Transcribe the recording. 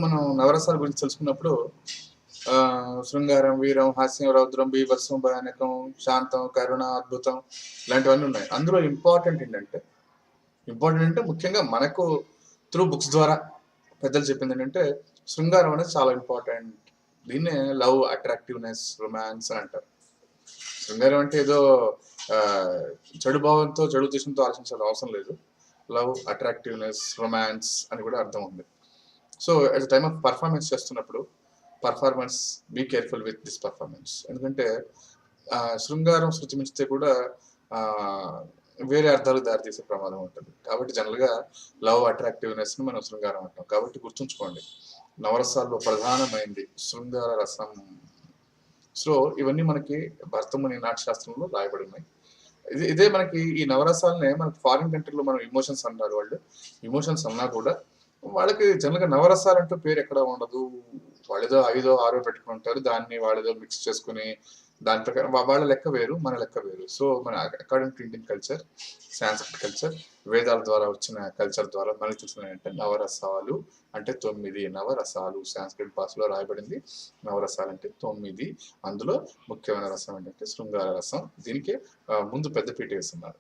మనం నవరసాల గురించి తెలుసుకున్నప్పుడు శృంగారం, వీరం, హాస్యం, రౌద్రం, బీభత్సం, భయానకం, శాంతం, కరుణ, అద్భుతం ఇలాంటివన్నీ ఉన్నాయి. అందులో ఇంపార్టెంట్ అంటే ముఖ్యంగా మనకు త్రూ బుక్స్ ద్వారా పెద్దలు చెప్పింది ఏంటంటే శృంగారం అనేది చాలా ఇంపార్టెంట్. దీన్నే లవ్, అట్రాక్టివ్నెస్, రొమాన్స్ అని అంటారు. శృంగారం అంటే ఏదో చెడు భావంతో, చెడు ఉద్దేశంతో ఆలోచించాల్సిన అవసరం లేదు. లవ్, అట్రాక్టివ్నెస్, రొమాన్స్ అని కూడా అర్థం ఉంది. So at the time of performance చేస్తున్నప్పుడు be careful with this performance. ఎందుకంటే శృంగారం శృతి మించితే కూడా వేరే అర్థాలకు దారితీసే ప్రమాదం ఉంటుంది. కాబట్టి జనరల్గా లవ్, అట్రాక్టివ్నెస్ని మనం శృంగారం అంటాం. కాబట్టి గుర్తుంచుకోండి, నవరసాల్లో ప్రధానమైంది శృంగార రసం. సో ఇవన్నీ మనకి భరతముని నాట్యశాస్త్రంలో రాయబడి ఉన్నాయి. ఇదే మనకి ఈ నవరసాలనే మనకి ఫారిన్ కంట్రీలో మనం ఇమోషన్స్ అన్నారు. వాళ్ళు ఇమోషన్స్ అన్నా కూడా వాళ్ళకి జనరల్గా నవరసాలు అంటూ పేరు ఎక్కడ ఉండదు. వాళ్ళేదో 5 6 పెట్టుకుని ఉంటారు. దాన్ని వాళ్ళేదో మిక్స్ చేసుకుని దాని ప్రకారం వాళ్ళ లెక్క వేరు, మన లెక్క వేరు. సో మన according to Indian culture, Sanskrit culture, వేదాల ద్వారా వచ్చిన కల్చర్ ద్వారా మనకి తెలిసినంటే నవరసాలు అంటే 9 నవరసాలు. సాంస్క్రిట్ భాషలో రాయబడింది. నవరసాలు అంటే 9. అందులో ముఖ్యమైన రసం ఏంటంటే శృంగార రసం. దీనికి ముందు పెద్దపీట వేస్తున్నారు.